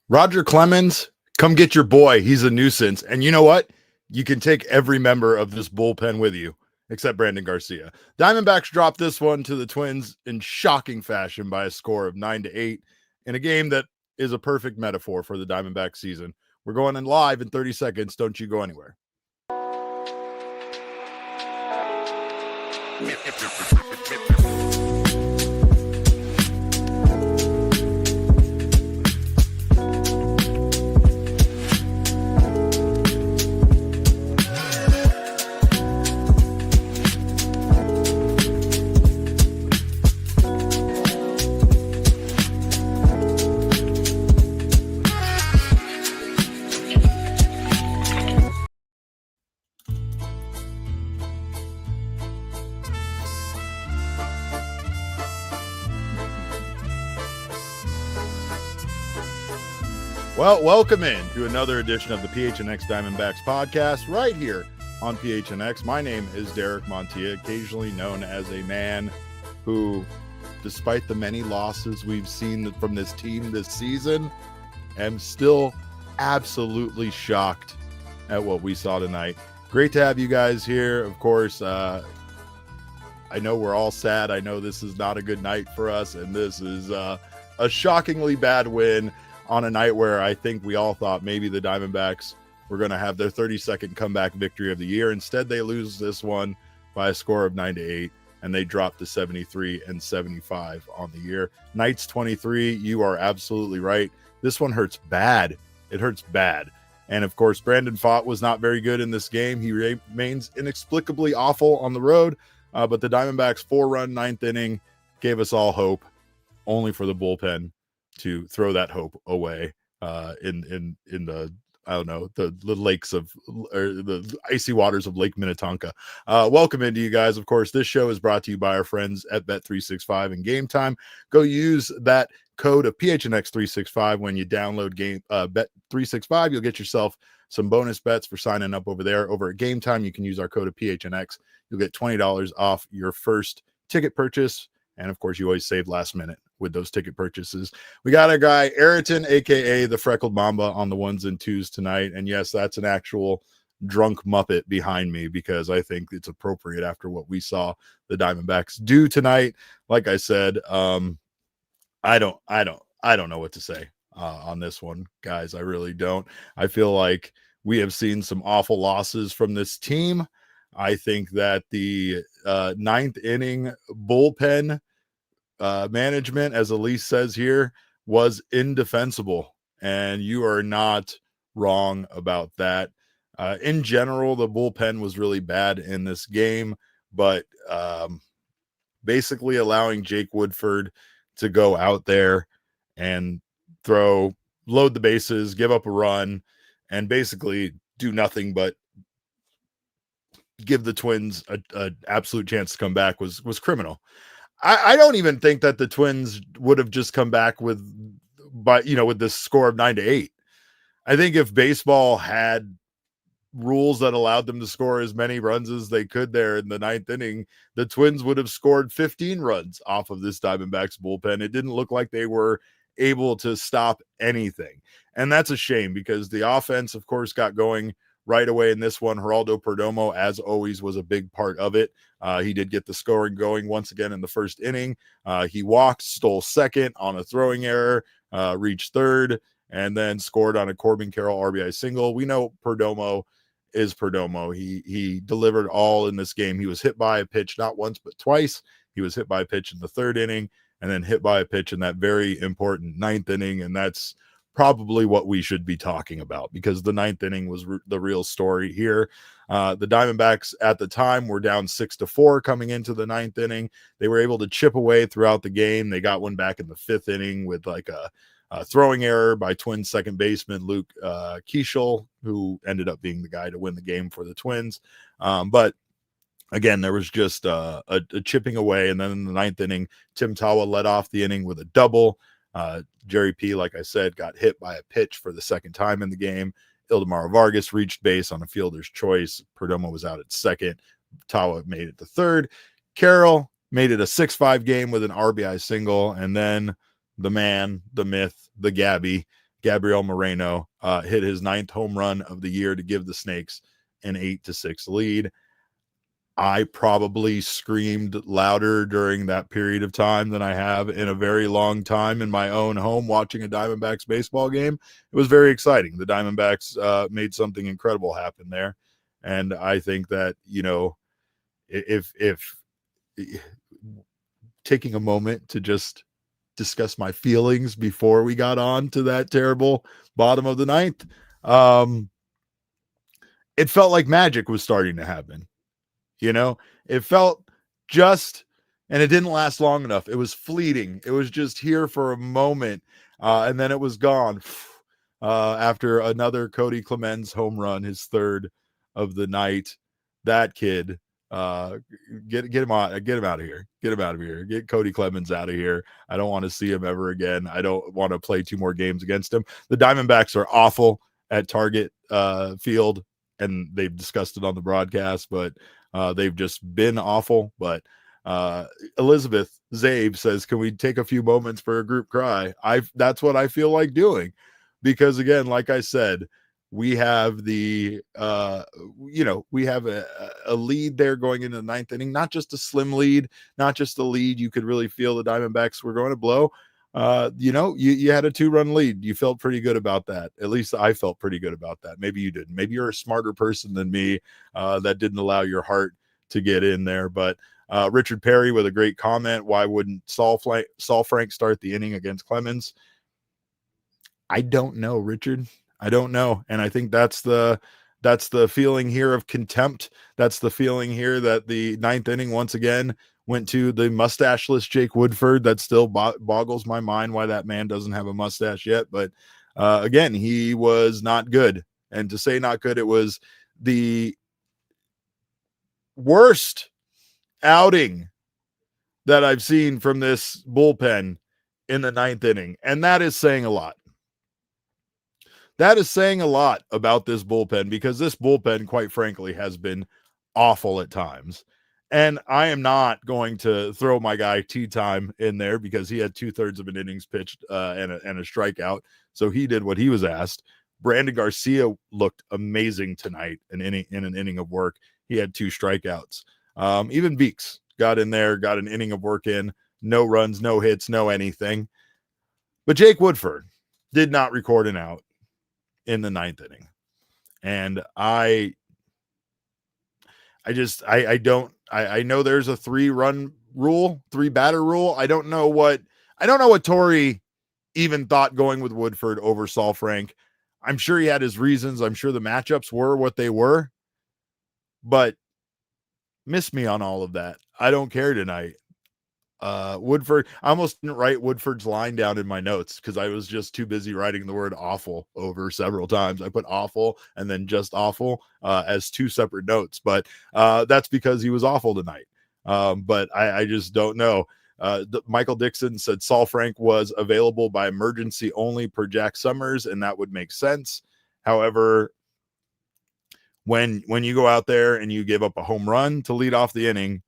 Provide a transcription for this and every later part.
Roger Clemens, come get your boy. He's a nuisance. And you know what? You can take every member of this bullpen with you, except Brandon Garcia. Diamondbacks dropped this one to the Twins in shocking fashion by a score of 9-8 in a game that is a perfect metaphor for the Diamondback season. We're going in live in 30 seconds. Don't you go anywhere. Well, welcome in to another edition of the PHNX Diamondbacks podcast right here on PHNX. My name is Derek Montilla, occasionally known as a man who, despite the many losses we've seen from this team this season, am still absolutely shocked at what we saw tonight. Great to have you guys here. Of course, I know we're all sad. I know this is not a good night for us, and this is a shockingly bad win on a night where I think we all thought maybe the Diamondbacks were going to have their 32nd comeback victory of the year. Instead, they lose this one by a score of 9-8, and they drop to 73-75 on the year. Knights 23, you are absolutely right. This one hurts bad. It hurts bad. And of course, Brandon Pfaadt was not very good in this game. He remains inexplicably awful on the road, but the Diamondbacks' 4-run ninth inning gave us all hope, only for the bullpen to throw that hope away in the, I don't know, the lakes of, or the icy waters of Lake Minnetonka. Welcome into you guys. Of course, this show is brought to you by our friends at Bet365 and Game Time. Go use that code of PHNX365 when you download Bet365. You'll get yourself some bonus bets for signing up over there. Over at Game Time, you can use our code of PHNX. You'll get $20 off your first ticket purchase. And of course, you always save last minute with those ticket purchases. We got our guy, Aryton, aka the Freckled Mamba, on the ones and twos tonight. And yes, that's an actual drunk Muppet behind me because I think it's appropriate after what we saw the Diamondbacks do tonight. Like I said, I don't know what to say on this one, guys. I really don't. I feel like we have seen some awful losses from this team. I think that the ninth inning bullpen management, as Elise says here, was indefensible. And you are not wrong about that. In general, the bullpen was really bad in this game, but basically allowing Jake Woodford to go out there and load the bases, give up a run, and basically do nothing but give the Twins an absolute chance to come back was criminal. I don't even think that the Twins would have just come back with this score of 9-8. I think if baseball had rules that allowed them to score as many runs as they could there in the ninth inning, the Twins would have scored 15 runs off of this Diamondbacks bullpen. It didn't look like they were able to stop anything. And that's a shame because the offense, of course, got going right away in this one. Geraldo Perdomo, as always, was a big part of it. He did get the scoring going once again in the first inning. He walked, stole second on a throwing error, reached third, and then scored on a Corbin Carroll RBI single. We know Perdomo is Perdomo. He delivered all in this game. He was hit by a pitch not once but twice. He was hit by a pitch in the third inning and then hit by a pitch in that very important ninth inning, and that's probably what we should be talking about because the ninth inning was the real story here. The Diamondbacks at the time were down 6-4 coming into the ninth inning. They were able to chip away throughout the game. They got one back in the fifth inning with like a throwing error by Twins second baseman Luke Keeschel, who ended up being the guy to win the game for the Twins. But again, there was just a chipping away. And then in the ninth inning, Tim Tawa led off the inning with a double. Jerry P, like I said, got hit by a pitch for the second time in the game. Ildemaro Vargas reached base on a fielder's choice. Perdomo was out at second. Tawa made it to third. Carroll made it a 6-5 game with an RBI single. And then the man, the myth, the Gabby, Gabriel Moreno hit his 9th home run of the year to give the Snakes an 8-6 lead. I probably screamed louder during that period of time than I have in a very long time in my own home watching a Diamondbacks baseball game. It was very exciting. The Diamondbacks made something incredible happen there. And I think that, if taking a moment to just discuss my feelings before we got on to that terrible bottom of the 9th, it felt like magic was starting to happen. It felt just, and it didn't last long enough. It was fleeting. It was just here for a moment, and then it was gone after another Cody Clemens home run, his 3rd of the night. That kid, get him out of here. Get him out of here. Get Cody Clemens out of here. I don't want to see him ever again. I don't want to play 2 more games against him. The Diamondbacks are awful at Target Field, and they've discussed it on the broadcast, but they've just been awful. But Elizabeth Zabe says, can we take a few moments for a group cry? That's what I feel like doing, because again, like I said, we have we have a lead there going into the 9th inning, not just a slim lead, not just a lead you could really feel the Diamondbacks were going to blow. You had a 2-run lead. You felt pretty good about that. At least I felt pretty good about that. Maybe you didn't. Maybe you're a smarter person than me that didn't allow your heart to get in there. But Richard Perry with a great comment. Why wouldn't Saul Frank start the inning against Clemens? I don't know, Richard. I don't know. And I think that's the feeling here of contempt. That's the feeling here that the 9th inning once again went to the mustacheless Jake Woodford. That still boggles my mind why that man doesn't have a mustache yet. But again, he was not good. And to say not good, it was the worst outing that I've seen from this bullpen in the 9th inning. And that is saying a lot. That is saying a lot about this bullpen, because this bullpen, quite frankly, has been awful at times. And I am not going to throw my guy T-Time in there because he had 2/3 of an innings pitched and a strikeout. So he did what he was asked. Brandon Garcia looked amazing tonight in an inning of work. He had 2 strikeouts. Even Beeks got in there, got an inning of work in. No runs, no hits, no anything. But Jake Woodford did not record an out in the 9th inning. And I know there's a 3-run rule, 3-batter rule. I don't know what Torey even thought going with Woodford over Saul Frank. I'm sure he had his reasons. I'm sure the matchups were what they were, but miss me on all of that. I don't care tonight. Woodford, I almost didn't write Woodford's line down in my notes because I was just too busy writing the word awful over several times. I put awful and then just awful as 2 separate notes, but that's because he was awful tonight. But I just don't know. Michael Dixon said Saul Frank was available by emergency only per Jack Summers, and that would make sense. However, when you go out there and you give up a home run to lead off the inning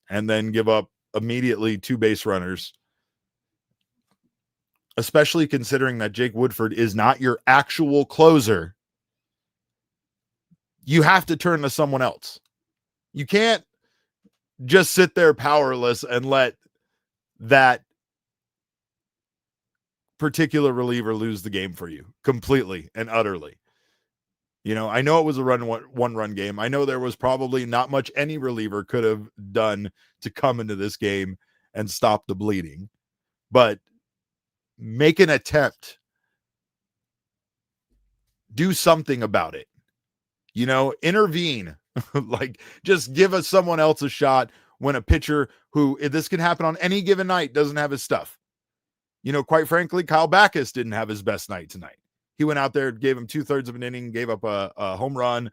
and then give up immediately 2 base runners, especially considering that Jake Woodford is not your actual closer, you have to turn to someone else. You can't just sit there powerless and let that particular reliever lose the game for you completely and utterly. I know it was a one-run game. I know there was probably not much any reliever could have done to come into this game and stop the bleeding. But make an attempt. Do something about it. Intervene. Like, just give us someone else a shot when a pitcher who, if this can happen on any given night, doesn't have his stuff. Quite frankly, Kyle Backus didn't have his best night tonight. He went out there, gave him 2/3 of an inning, gave up a home run.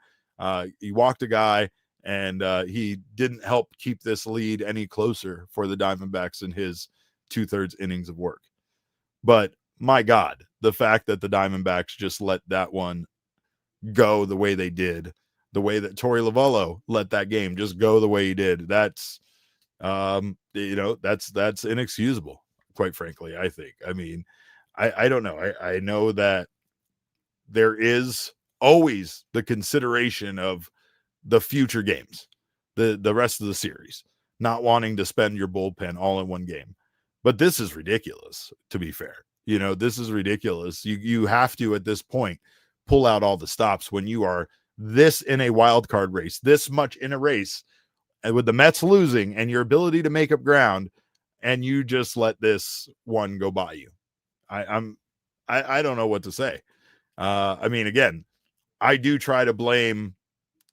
He walked a guy, and he didn't help keep this lead any closer for the Diamondbacks in his 2/3 innings of work. But my God, the fact that the Diamondbacks just let that one go the way they did, the way that Torey Lovullo let that game just go the way he did, that's inexcusable, quite frankly, I think. I mean, I don't know. I know that there is always the consideration of the future games, the rest of the series, not wanting to spend your bullpen all in one game. But this is ridiculous, to be fair. This is ridiculous. You have to, at this point, pull out all the stops when you are this in a wild card race, this much in a race, and with the Mets losing and your ability to make up ground, and you just let this one go by you. I don't know what to say. I mean, again, I do try to blame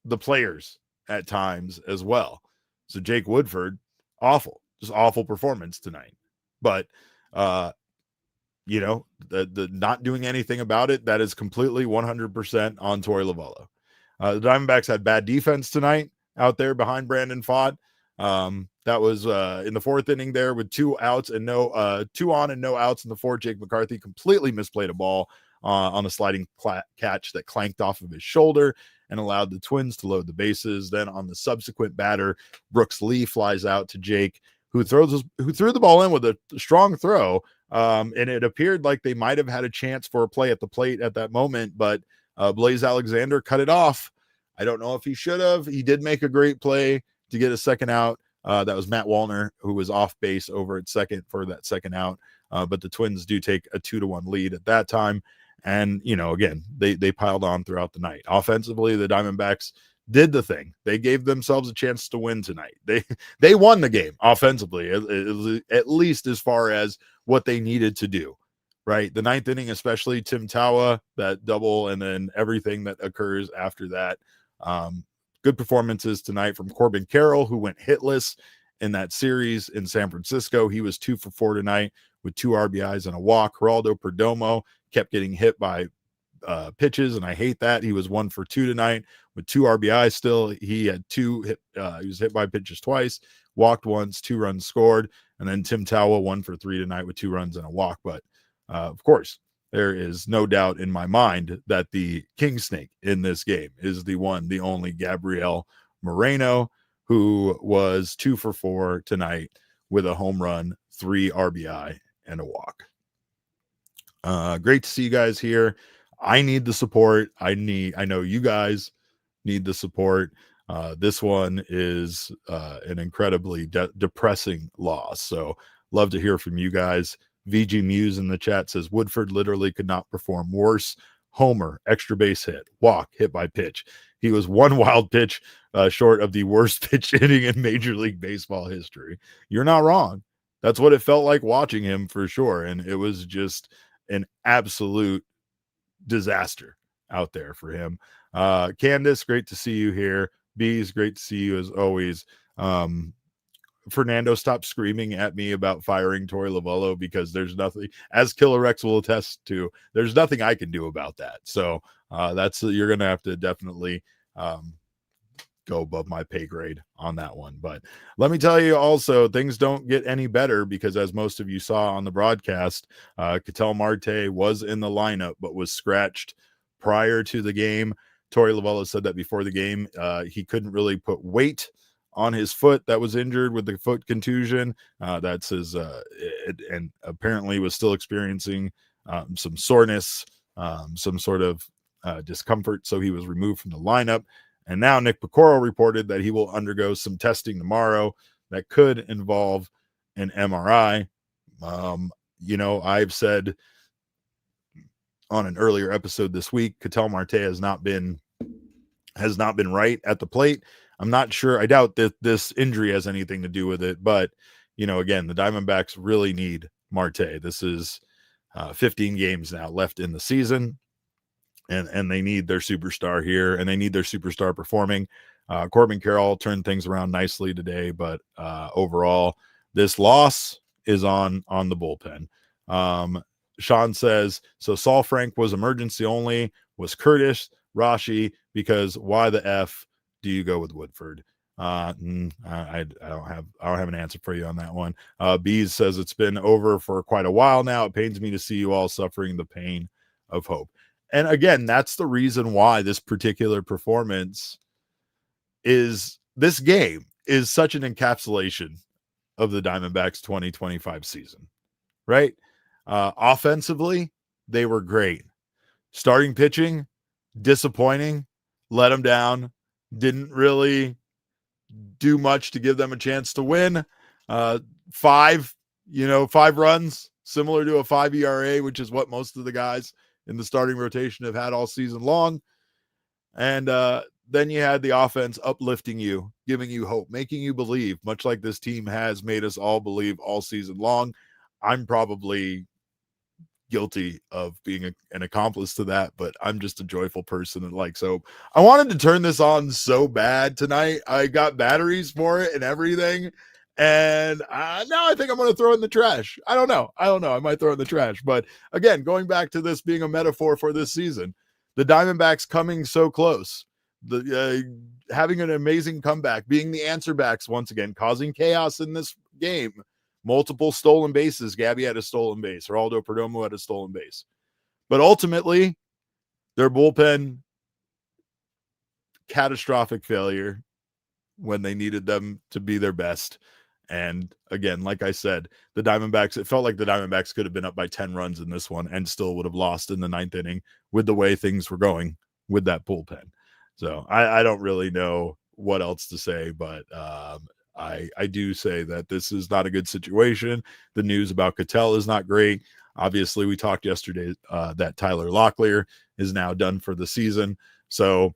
the players at times as well. So Jake Woodford, just awful performance tonight. But the not doing anything about it, that is completely 100% on Torey Lovullo. The Diamondbacks had bad defense tonight out there behind Brandon Pfaadt. That was in the fourth inning there with 2 outs and two on and no outs in the fourth. Jake McCarthy completely misplayed a ball on a sliding catch that clanked off of his shoulder and allowed the Twins to load the bases. Then on the subsequent batter, Brooks Lee flies out to Jake, who threw the ball in with a strong throw. And it appeared like they might have had a chance for a play at the plate at that moment, but Blaze Alexander cut it off. I don't know if he should have. He did make a great play to get a second out. That was Matt Wallner, who was off base over at second for that second out. But the Twins do take a 2-1 lead at that time. And, again, they piled on throughout the night. Offensively, the Diamondbacks did the thing. They gave themselves a chance to win tonight. They won the game offensively, at least as far as what they needed to do, right? The ninth inning, especially Tim Tawa, that double, and then everything that occurs after that. Good performances tonight from Corbin Carroll, who went hitless in that series in San Francisco. He was 2 for 4 tonight with 2 RBIs and a walk. Geraldo Perdomo kept getting hit by pitches, and I hate that. He was 1 for 2 tonight with 2 RBIs still. He had 2 hit. He was hit by pitches twice, walked once, 2 runs scored. And then Tim Tawa 1 for 3 tonight with 2 runs and a walk. But of course, there is no doubt in my mind that the king snake in this game is the one, the only Gabriel Moreno, who was 2 for 4 tonight with a home run, 3 RBI, and a walk. Great to see you guys here. I need the support. I know you guys need the support. This one is an incredibly depressing loss. So love to hear from you guys. VG Muse in the chat says Woodford literally could not perform worse. Homer, extra base hit, walk, hit by pitch. He was 1 wild pitch short of the worst pitch inning in Major League Baseball history. You're not wrong. That's what it felt like watching him for sure. And it was just an absolute disaster out there for him. Candace, great to see you here. Bees, great to see you as always. Fernando, stop screaming at me about firing Torey Lovullo, because there's nothing, as Killer Rex will attest to, there's nothing I can do about that. So you're going to have to definitely go above my pay grade on that one. But let me tell you also, things don't get any better, because as most of you saw on the broadcast, Ketel Marte was in the lineup, but was scratched prior to the game. Torey Lovullo said that before the game, he couldn't really put weight on his foot that was injured with the foot contusion. That's his, and apparently was still experiencing some soreness, some sort of discomfort. So he was removed from the lineup. And now Nick Piccolo reported that he will undergo some testing tomorrow that could involve an MRI. I've said on an earlier episode this week, Ketel Marte has not been right at the plate. I'm not sure. I doubt that this injury has anything to do with it. But, again, the Diamondbacks really need Marte. This is 15 games now left in the season. And they need their superstar here, and they need their superstar performing. Corbin Carroll turned things around nicely today, but overall, this loss is on the bullpen. Sean says, so Saul Frank was emergency only, was Curtis, Rashi, because why the F do you go with Woodford? I don't have an answer for you on that one. Bees says it's been over for quite a while now. It pains me to see you all suffering the pain of hope. And again, that's the reason why this particular performance this game is such an encapsulation of the Diamondbacks 2025 season, right? Offensively, they were great. Starting pitching, disappointing, let them down, didn't really do much to give them a chance to win. 5 runs, similar to a 5 ERA, which is what most of the guys in the starting rotation have had all season long. And then you had the offense uplifting you, giving you hope, making you believe, much like this team has made us all believe all season long. I'm probably guilty of being an accomplice to that, but I'm just a joyful person. And so I wanted to turn this on so bad tonight. I got batteries for it and everything. And now I think I'm going to throw it in the trash. I don't know. I might throw it in the trash. But again, going back to this being a metaphor for this season, the Diamondbacks coming so close, having an amazing comeback, being the answer backs once again, causing chaos in this game. Multiple stolen bases. Gabby had a stolen base. Geraldo Perdomo had a stolen base. But ultimately, their bullpen, catastrophic failure when they needed them to be their best. And again, like I said, the Diamondbacks, it felt like the Diamondbacks could have been up by 10 runs in this one and still would have lost in the 9th inning with the way things were going with that bullpen. So I don't really know what else to say, but I do say that this is not a good situation. The news about Cattell is not great. Obviously, we talked yesterday that Tyler Locklear is now done for the season. So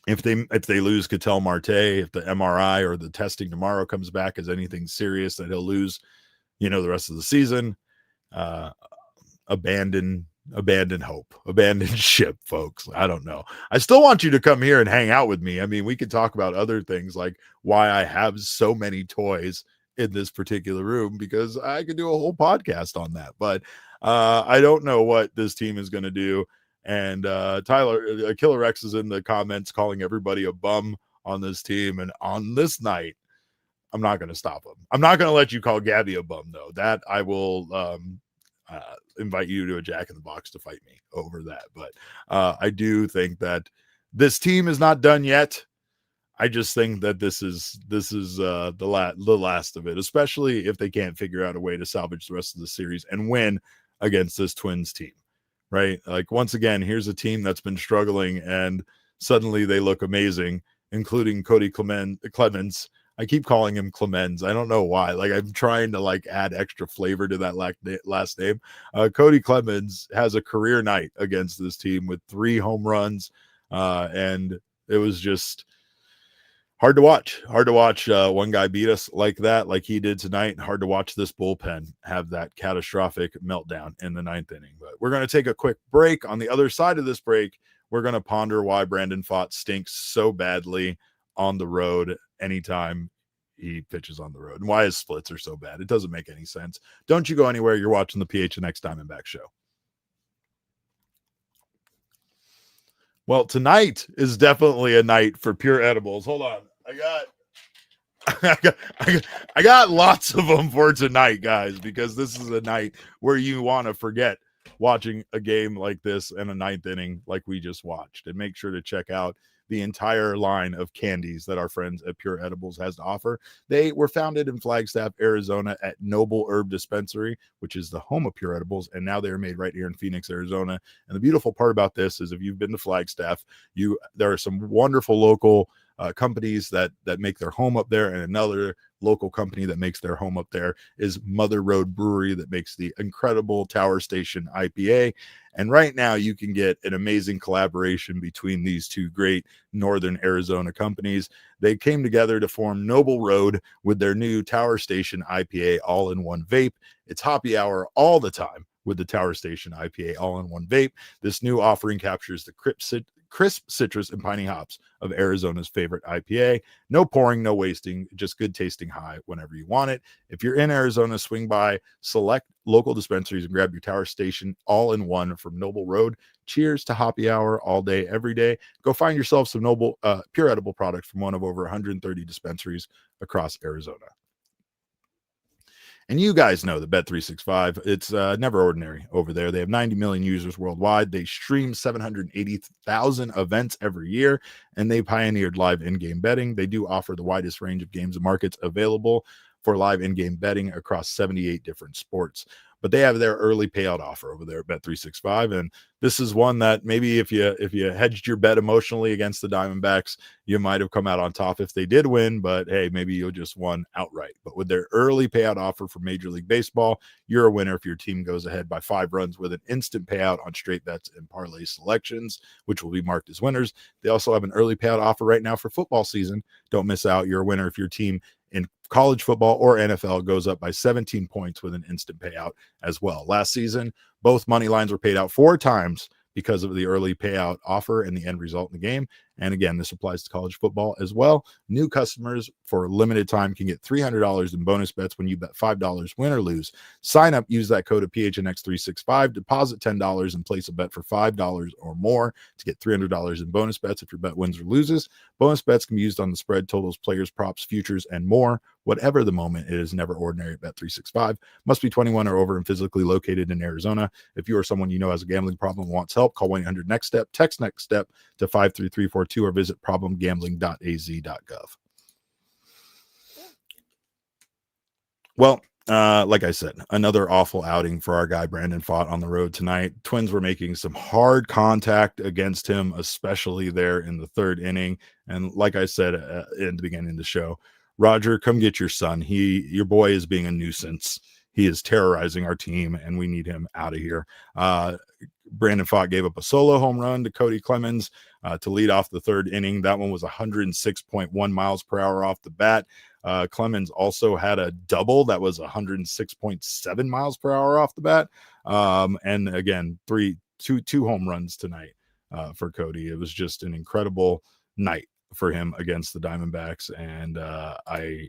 if they lose Cattell Marte, if the MRI or the testing tomorrow comes back as anything serious, that he'll lose, the rest of the season. Abandon hope, abandon ship, folks. I don't know. I still want you to come here and hang out with me. I mean, we could talk about other things like why I have so many toys in this particular room, because I could do a whole podcast on that. But I don't know what this team is going to do. And Tyler, Killer Rex is in the comments calling everybody a bum on this team. And on this night, I'm not going to stop him. I'm not going to let you call Gabby a bum, though. That I will invite you to a Jack in the Box to fight me over that. But I do think that this team is not done yet. I just think that this is the last of it, especially if they can't figure out a way to salvage the rest of the series and win against this Twins team, right? Like, once again, here's a team that's been struggling and suddenly they look amazing, including Cody Clemens. I keep calling him Clemens. I don't know why. Like, I'm trying to add extra flavor to that last name. Cody Clemens has a career night against this team with 3 home runs. And it was just hard to watch. One guy beat us like that, like he did tonight. Hard to watch this bullpen have that catastrophic meltdown in the 9th inning. But we're going to take a quick break. On the other side of this break, we're going to ponder why Brandon Pfaadt stinks so badly on the road anytime he pitches on the road, and why his splits are so bad. It doesn't make any sense. Don't you go anywhere. You're watching the PHNX Diamondback Show. Well, tonight is definitely a night for pure edibles. Hold on. I got lots of them for tonight, guys, because this is a night where you want to forget watching a game like this in a 9th inning like we just watched. And make sure to check out the entire line of candies that our friends at Pure Edibles has to offer. They were founded in Flagstaff, Arizona at Noble Herb Dispensary, which is the home of Pure Edibles, and now they're made right here in Phoenix, Arizona. And the beautiful part about this is if you've been to Flagstaff, there are some wonderful local companies that make their home up there, and another local company that makes their home up there is Mother Road Brewery, that makes the incredible Tower Station IPA. And right now you can get an amazing collaboration between these two great Northern Arizona companies. They came together to form Noble Road with their new Tower Station IPA all-in-one vape. It's happy hour all the time with the Tower Station IPA all-in-one vape. This new offering captures the crisp citrus and piney hops of Arizona's favorite IPA. No pouring, no wasting, just good tasting high whenever you want it. If you're in Arizona, swing by select local dispensaries and grab your Tower Station all-in-one from Noble Road. Cheers to happy hour all day, every day. Go find yourself some Noble pure edible products from one of over 130 dispensaries across Arizona. And you guys know the Bet365, it's never ordinary over there. They have 90 million users worldwide. They stream 780,000 events every year, and they pioneered live in-game betting. They do offer the widest range of games and markets available for live in-game betting across 78 different sports. but they have their early payout offer over there at Bet365. And this is one that maybe if you hedged your bet emotionally against the Diamondbacks, you might have come out on top if they did win, but hey, maybe you just won outright. But with their early payout offer for Major League Baseball, you're a winner if your team goes ahead by 5 runs with an instant payout on straight bets and parlay selections, which will be marked as winners. They also have an early payout offer right now for football season. Don't miss out. You're a winner if your team in college football or NFL goes up by 17 points with an instant payout as well. Last season, both money lines were paid out 4 times because of the early payout offer and the end result in the game. And again, this applies to college football as well. New customers for a limited time can get $300 in bonus bets when you bet $5 win or lose. Sign up, use that code of PHNX365, deposit $10 and place a bet for $5 or more to get $300 in bonus bets if your bet wins or loses. Bonus bets can be used on the spread, totals, players, props, futures, and more. Whatever the moment, it is never ordinary at Bet365. Must be 21 or over and physically located in Arizona. If you or someone you know has a gambling problem and wants help, call 1-800-NEXT-STEP, text NEXT STEP to 53342 or visit problemgambling.az.gov. Well, like I said, another awful outing for our guy Brandon Pfaadt on the road tonight. Twins were making some hard contact against him, especially there in the 3rd inning. And like I said in the beginning of the show, Roger, come get your son. Your boy is being a nuisance. He is terrorizing our team, and we need him out of here. Brandon Pfaadt gave up a solo home run to Cody Clemens to lead off the 3rd inning. That one was 106.1 miles per hour off the bat. Clemens also had a double that was 106.7 miles per hour off the bat. And again, two home runs tonight for Cody. It was just an incredible night for him against the Diamondbacks. And I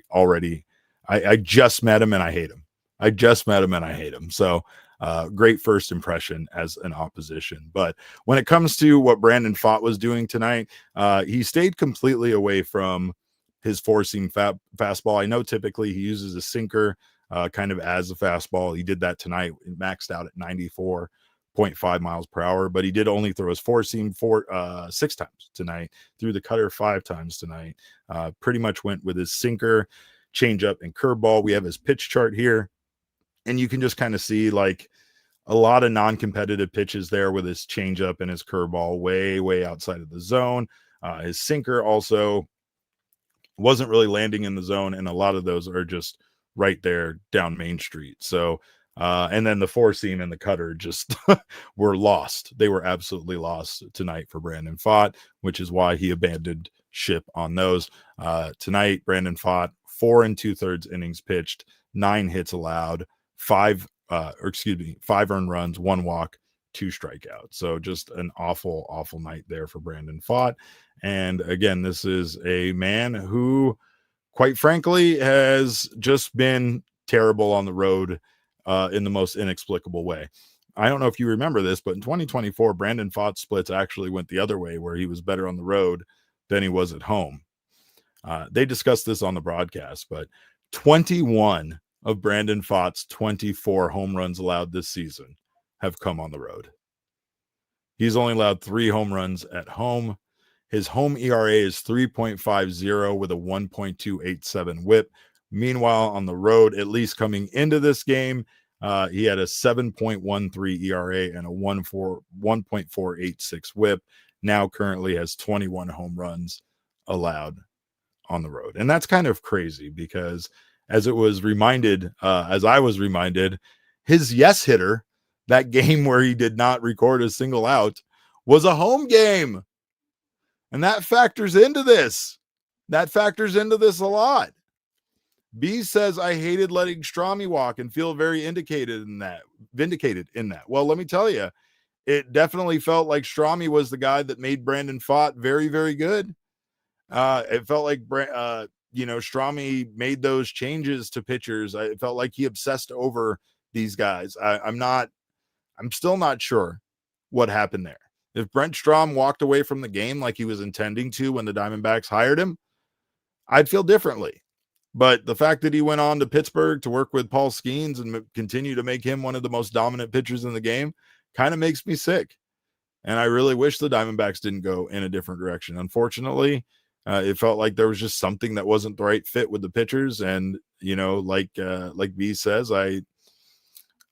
just met him and I hate him. So great first impression as an opposition. But when it comes to what Brandon Pfaadt was doing tonight, he stayed completely away from his four-seam fastball. I know typically he uses a sinker kind of as a fastball. He did that tonight, maxed out at 94.5 miles per hour, but he did only throw his four-seam 6 times tonight, threw the cutter 5 times tonight. Pretty much went with his sinker, changeup, and curveball. We have his pitch chart here, and you can just kind of see like a lot of non-competitive pitches there with his changeup and his curveball way outside of the zone. His sinker also wasn't really landing in the zone, and a lot of those are just right there down Main Street. So and then the four-seam and the cutter just were lost. They were absolutely lost tonight for Brandon Pfaadt, which is why he abandoned ship on those. Tonight, Brandon Pfaadt, 4 2/3 innings pitched, 9 hits allowed, 5 earned runs, 1 walk, 2 strikeouts. So just an awful night there for Brandon Pfaadt. And again, this is a man who, quite frankly, has just been terrible on the road in the most inexplicable way. I don't know if you remember this, but in 2024, Brandon Pfaadt's splits actually went the other way, where he was better on the road than he was at home. They discussed this on the broadcast, but 21 of Brandon Pfaadt's 24 home runs allowed this season have come on the road. He's only allowed 3 home runs at home. His home ERA is 3.50 with a 1.287 whip. Meanwhile, on the road, at least coming into this game, he had a 7.13 ERA and a 1.486 whip. Now currently has 21 home runs allowed on the road. And that's kind of crazy because as I was reminded, his yes hitter, that game where he did not record a single out, was a home game. And that factors into this. That factors into this a lot. B says, I hated letting Strami walk and feel very vindicated in that. Well, let me tell you, it definitely felt like Strami was the guy that made Brandon Pfaadt very, very good. It felt like, Strami made those changes to pitchers. It felt like he obsessed over these guys. I'm still not sure what happened there. If Brent Strom walked away from the game like he was intending to when the Diamondbacks hired him, I'd feel differently. But the fact that he went on to Pittsburgh to work with Paul Skeens and continue to make him one of the most dominant pitchers in the game kind of makes me sick. And I really wish the Diamondbacks didn't go in a different direction. Unfortunately, it felt like there was just something that wasn't the right fit with the pitchers. And, like B says, I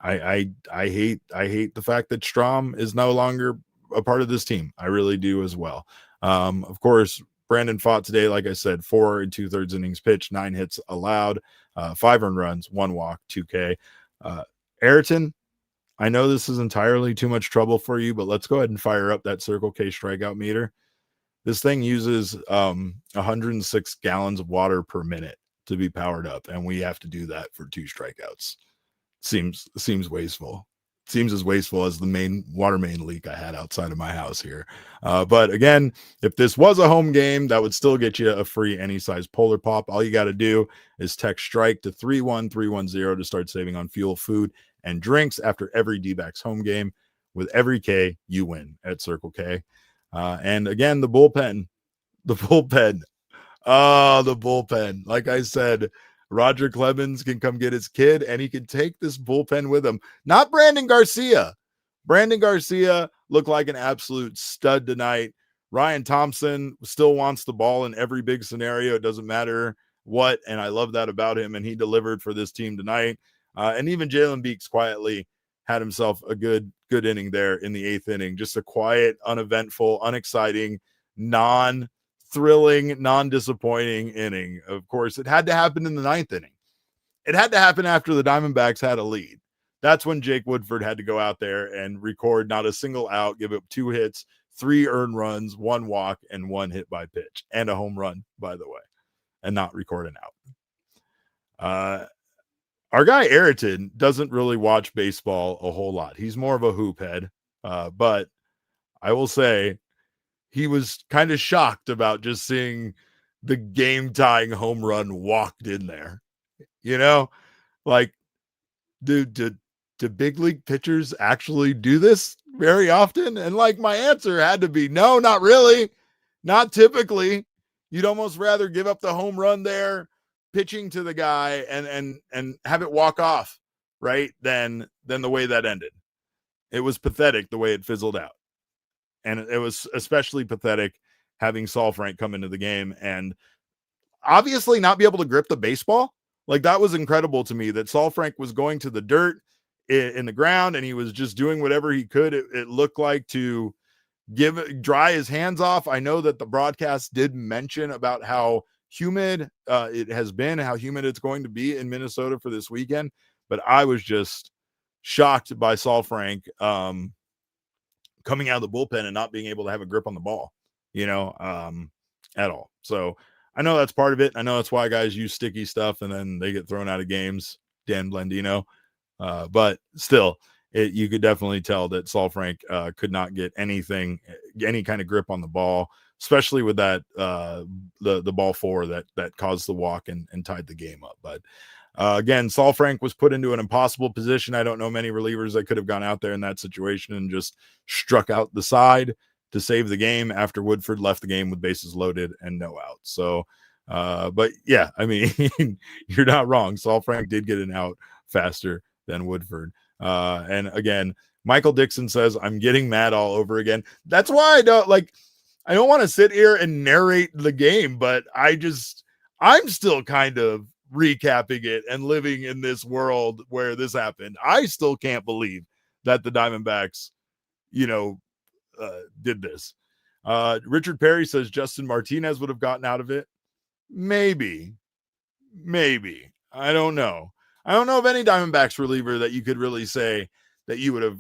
I hate the fact that Strahm is no longer a part of this team. I really do as well. Of course, Brandon Pfaadt today, like I said, 4 2/3 innings pitched, 9 hits allowed, 5 earned runs, 1 walk, 2K. Aryton, I know this is entirely too much trouble for you, but let's go ahead and fire up that Circle K strikeout meter. This thing uses 106 gallons of water per minute to be powered up, and we have to do that for 2 strikeouts. Seems wasteful. Seems as wasteful as the main water main leak I had outside of my house here. But again, if this was a home game, that would still get you a free any size Polar Pop. All you got to do is text strike to 31310 to start saving on fuel, food, and drinks after every D-backs home game. With every K, you win at Circle K. And again, the bullpen. Oh, the bullpen. Like I said, Roger Clemens can come get his kid, and he can take this bullpen with him. Not Brandon Garcia. Brandon Garcia looked like an absolute stud tonight. Ryan Thompson still wants the ball in every big scenario. It doesn't matter what, and I love that about him, and he delivered for this team tonight. And even Jalen Beeks quietly had himself a good inning there in the 8th inning. Just a quiet, uneventful, unexciting, non-thrilling, non-disappointing inning. Of course, it had to happen in the 9th inning. It had to happen after the Diamondbacks had a lead. That's when Jake Woodford had to go out there and record not a single out, give up 2 hits, 3 earned runs, 1 walk, and 1 hit by pitch, and a home run, by the way, and not record an out. Our guy Aryton doesn't really watch baseball a whole lot. He's more of a hoop head, but I will say he was kind of shocked about just seeing the game-tying home run walked in there. You know, like, do big league pitchers actually do this very often? And like, my answer had to be no, not really, not typically. You'd almost rather give up the home run there, pitching to the guy, and have it walk off, right? Than the way that ended. It was pathetic the way it fizzled out. And it was especially pathetic having Saul Frank come into the game and obviously not be able to grip the baseball. Like, that was incredible to me that Saul Frank was going to the dirt in the ground and he was just doing whatever he could. It looked like to dry his hands off. I know that the broadcast did mention about how humid it has been, how humid it's going to be in Minnesota for this weekend. But I was just shocked by Saul Frank coming out of the bullpen and not being able to have a grip on the ball, at all. So I know that's part of it. I know that's why guys use sticky stuff and then they get thrown out of games, Dan Blendino. But still, you could definitely tell that Saul Frank could not get any kind of grip on the ball, especially with that the ball 4 that caused the walk and tied the game up. But again, Saul Frank was put into an impossible position. I don't know many relievers that could have gone out there in that situation and just struck out the side to save the game after Woodford left the game with bases loaded and no outs. So, but yeah, I mean, you're not wrong. Saul Frank did get an out faster than Woodford. And again, Michael Dixon says, I'm getting mad all over again. That's why I don't want to sit here and narrate the game, but I'm still kind of recapping it and living in this world where this happened. I still can't believe that the Diamondbacks, did this. Richard Perry says Justin Martinez would have gotten out of it. Maybe. I don't know. I don't know of any Diamondbacks reliever that you could really say that you would have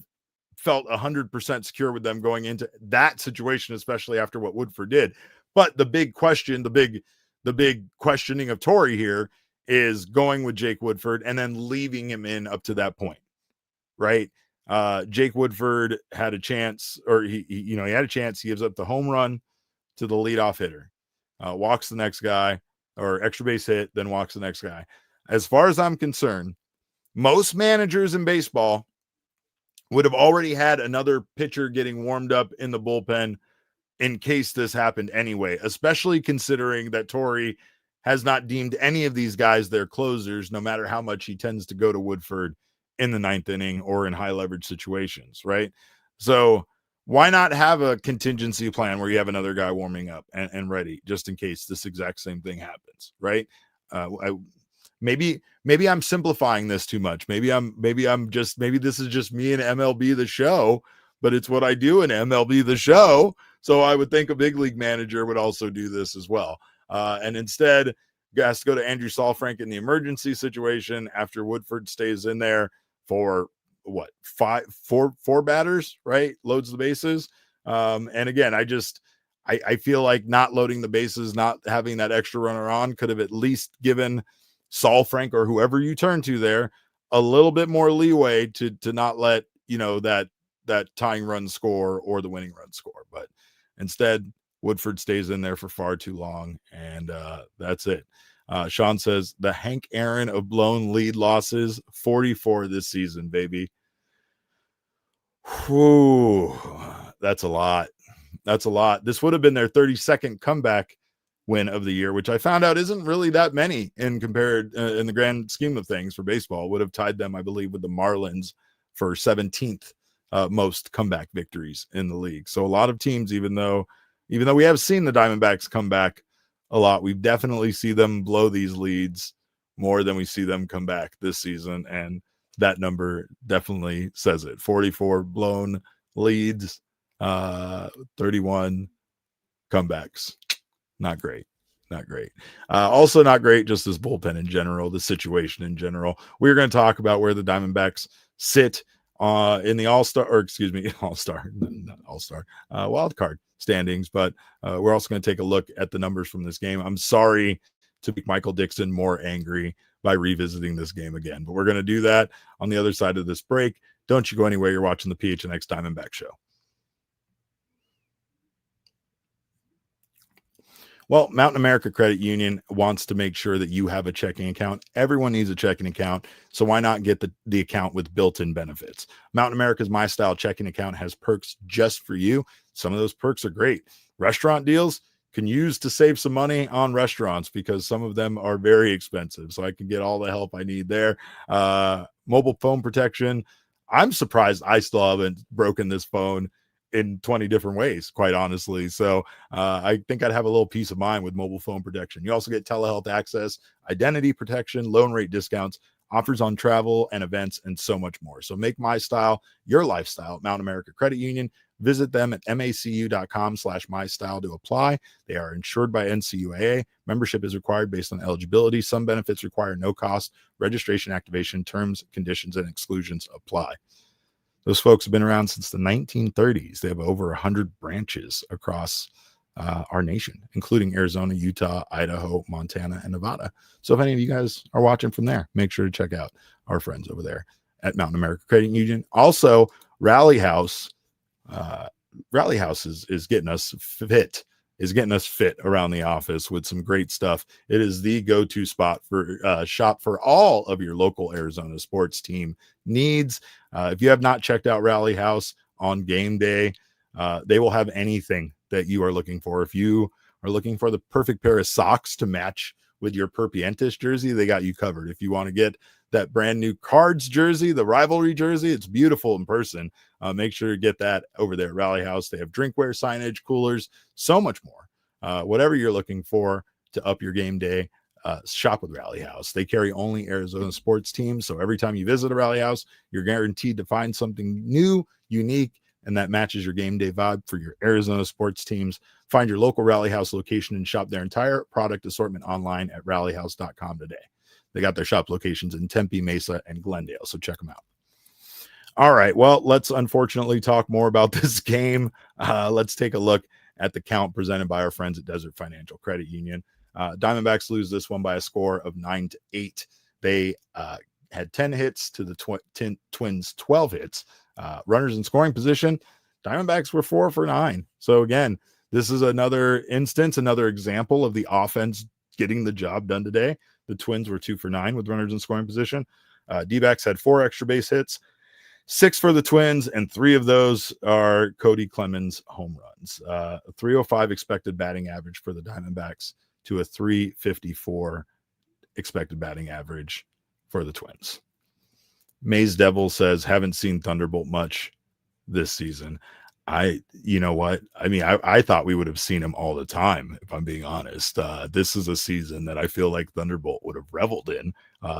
felt 100% secure with them going into that situation, especially after what Woodford did. But the big question, the big questioning of Torrey here is going with Jake Woodford and then leaving him in up to that point, right? Jake Woodford had a chance, or he had a chance. He gives up the home run to the leadoff hitter, walks the next guy, or extra base hit, then walks the next guy. As far as I'm concerned, most managers in baseball would have already had another pitcher getting warmed up in the bullpen in case this happened anyway, especially considering that Torrey has not deemed any of these guys their closers, no matter how much he tends to go to Woodford in the 9th inning or in high leverage situations, right? So why not have a contingency plan where you have another guy warming up and ready just in case this exact same thing happens, right? maybe I'm simplifying this too much. Maybe this is just me and MLB The Show, but it's what I do in MLB The Show. So I would think a big league manager would also do this as well. And instead, has to go to Andrew Saalfrank in the emergency situation after Woodford stays in there for what, four batters, right? Loads the bases. And again, I feel like not loading the bases, not having that extra runner on could have at least given Saalfrank or whoever you turn to there a little bit more leeway to not let, that tying run score or the winning run score. But instead, Woodford stays in there for far too long, and that's it. Sean says the Hank Aaron of blown lead losses, 44 this season, baby. Whew, that's a lot. That's a lot. This would have been their 32nd comeback win of the year, which I found out isn't really that many in the grand scheme of things for baseball. Would have tied them, I believe, with the Marlins for 17th most comeback victories in the league. So a lot of teams, even though we have seen the Diamondbacks come back a lot, we definitely see them blow these leads more than we see them come back this season. And that number definitely says it. 44 blown leads, 31 comebacks. Not great. Also not great, just this bullpen in general, the situation in general. We're going to talk about where the Diamondbacks sit in the Wildcard standings, but we're also going to take a look at the numbers from this game. I'm sorry to make Michael Dixon more angry by revisiting this game again, but we're going to do that on the other side of this break. Don't you go anywhere. You're watching the PHNX Diamondback Show. Well, Mountain America Credit Union wants to make sure that you have a checking account. Everyone needs a checking account, so why not get the account with built-in benefits? Mountain America's MyStyle Checking Account has perks just for you. Some of those perks are great. Restaurant deals can use to save some money on restaurants because some of them are very expensive, so I can get all the help I need there. Mobile phone protection. I'm surprised I still haven't broken this phone in 20 different ways, quite honestly. So I think I'd have a little peace of mind with mobile phone protection. You also get telehealth access, identity protection, loan rate discounts, offers on travel and events, and so much more. So make MyStyle your lifestyle at Mountain America Credit Union. Visit them at macu.com/mystyle to apply. They are insured by NCUAA. Membership is required based on eligibility. Some benefits require no cost. Registration, activation, terms, conditions, and exclusions apply. Those folks have been around since the 1930s. They have over 100 branches across our nation, including Arizona, Utah, Idaho, Montana, and Nevada. So if any of you guys are watching from there, make sure to check out our friends over there at Mountain America Credit Union. Also, Rally House. Rally House is getting us fit. Around the office with some great stuff. It is the go-to spot for shop for all of your local Arizona sports team needs. If you have not checked out Rally House on game day, they will have anything that you are looking for. If you are looking for the perfect pair of socks to match with your Perpientis jersey, they got you covered. If you want to get that brand new Cards jersey, the rivalry jersey, it's beautiful in person. Make sure to get that over there at Rally House. They have drinkware, signage, coolers, so much more. Whatever you're looking for to up your game day, shop with Rally House. They carry only Arizona sports teams, so every time you visit a Rally House, you're guaranteed to find something new, unique, and that matches your game day vibe for your Arizona sports teams. Find your local Rally House location and shop their entire product assortment online at rallyhouse.com today. They got their shop locations in Tempe, Mesa, and Glendale, so check them out. All right, well, let's unfortunately talk more about this game. Let's take a look at the count presented by our friends at Desert Financial Credit Union. Diamondbacks lose this one by a score of 9-8. They had 10 hits to the Twins' 12 hits. Runners in scoring position, Diamondbacks were 4 for 9. So again, this is another example of the offense getting the job done today. The Twins were 2 for 9 with runners in scoring position. D-backs had 4 extra base hits, 6 for the Twins, and 3 of those are Cody Clemens home runs. 305 expected batting average for the Diamondbacks to a 354 expected batting average for the Twins. Maze Devil says, haven't seen Thunderbolt much this season. You know what? I mean, I thought we would have seen him all the time, if I'm being honest. This is a season that I feel like Thunderbolt would have reveled in.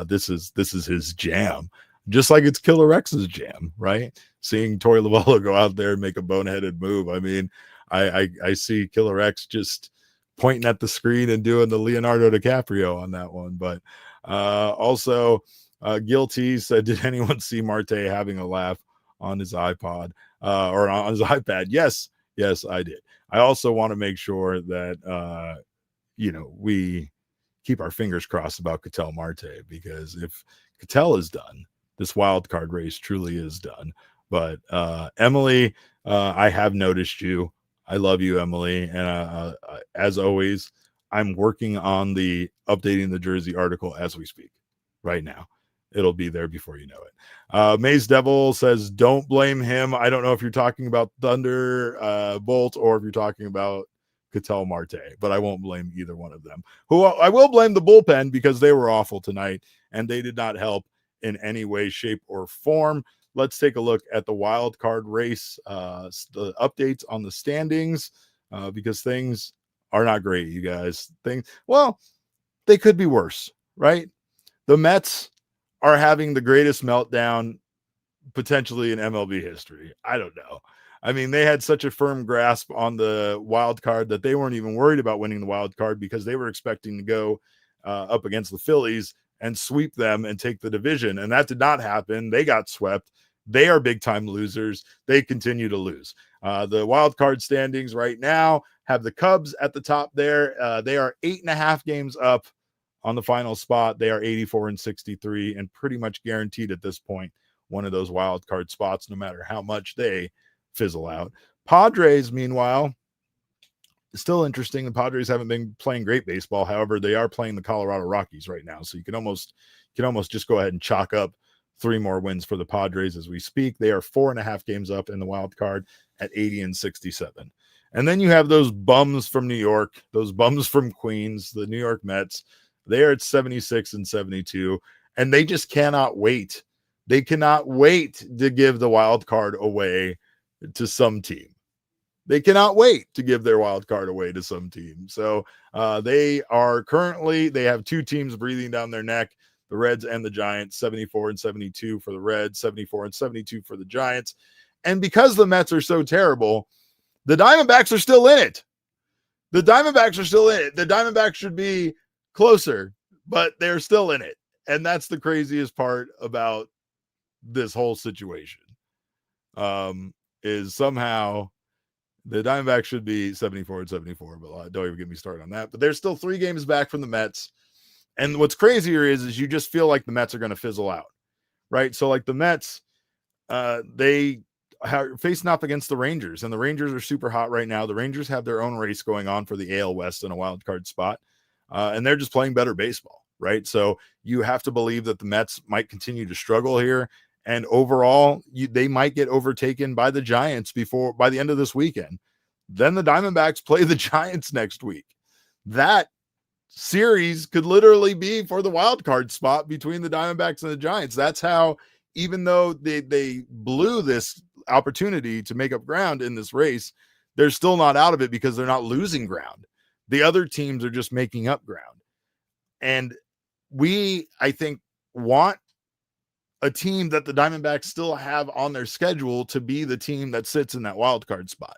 This is his jam, just like it's Killer X's jam, right? Seeing Tori Lavello go out there and make a boneheaded move. I mean, I see Killer X just pointing at the screen and doing the Leonardo DiCaprio on that one. But also, Guilty said, did anyone see Marte having a laugh on his iPod? Or on his iPad? Yes, I did. I also want to make sure that we keep our fingers crossed about Ketel Marte, because if Ketel is done, this wild card race truly is done. But Emily, I have noticed you. I love you, Emily, and as always, I'm working on the updating the jersey article as we speak right now. It'll be there before you know it. Maze Devil says, don't blame him. I don't know if you're talking about Thunder Bolt or if you're talking about Ketel Marte, but I won't blame either one of them. Who I will blame the bullpen, because they were awful tonight and they did not help in any way, shape, or form. Let's take a look at the wild card race, the updates on the standings, because things are not great, you guys. They could be worse, right? The Mets are having the greatest meltdown potentially in MLB history. I don't know. I mean, they had such a firm grasp on the wild card that they weren't even worried about winning the wild card, because they were expecting to go up against the Phillies and sweep them and take the division. And that did not happen. They got swept. They are big time losers. They continue to lose. The wild card standings right now have the Cubs at the top there. They are 8.5 games up on the final spot. They are 84-63 and pretty much guaranteed at this point one of those wild card spots, no matter how much they fizzle out. Padres, meanwhile, still interesting. The Padres haven't been playing great baseball. However, they are playing the Colorado Rockies right now, so you can almost just go ahead and chalk up 3 more wins for the Padres as we speak. They are 4.5 games up in the wild card at 80-67. And then you have those bums from New York, those bums from Queens, the New York Mets. They are at 76-72, and they just cannot wait. They cannot wait to give the wild card away to some team. They cannot wait to give their wild card away to some team. So they have 2 teams breathing down their neck, the Reds and the Giants, 74-72 for the Reds, 74-72 for the Giants. And because the Mets are so terrible, the Diamondbacks are still in it. The Diamondbacks should be closer, but they're still in it. And that's the craziest part about this whole situation, is somehow the Diamondbacks should be 74-74, but don't even get me started on that. But they're still 3 games back from the Mets. And what's crazier is you just feel like the Mets are going to fizzle out, right? So like the Mets, they are facing off against the Rangers, and the Rangers are super hot right now. The Rangers have their own race going on for the AL West in a wild card spot, and they're just playing better baseball, right? So you have to believe that the Mets might continue to struggle here. And overall, they might get overtaken by the Giants by the end of this weekend. Then the Diamondbacks play the Giants next week. That series could literally be for the wild card spot between the Diamondbacks and the Giants. That's how, even though they blew this opportunity to make up ground in this race, they're still not out of it because they're not losing ground. The other teams are just making up ground. And I think, want a team that the Diamondbacks still have on their schedule to be the team that sits in that wild card spot.